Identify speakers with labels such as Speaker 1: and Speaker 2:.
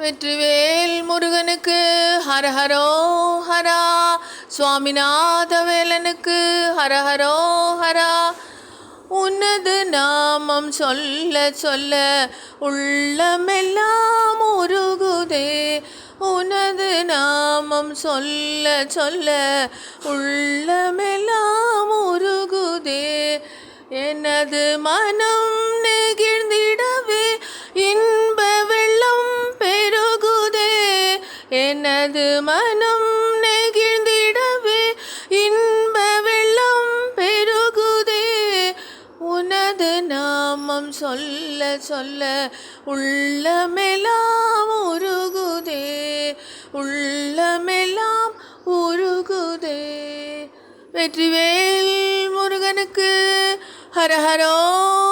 Speaker 1: வெற்றிவேல் முருகனுக்கு ஹரஹரோ ஹரா. சுவாமிநாதவேலனுக்கு ஹரஹரோ ஹரா. உனது நாமம் சொல்ல சொல்ல உள்ளமெல்லாம் உருகுதே. உனது நாமம் சொல்ல சொல்ல உள்ளமெல்லாம் உருகுதே. எனது மனம் நெகிழ்ந்திடவே இன்ப வெள்ளம் பெருகுதே. எனது மனம் நெகிழ்ந்திடவே இன்ப வெள்ளம் பெருகுதே. உனது நாமம் சொல்ல சொல்ல உள்ளமெல்லாம் உருகுதே. உள்ளமெல்லாம் உருகுதே. வெற்றிவேல் முருகனுக்கு ஹரஹரோ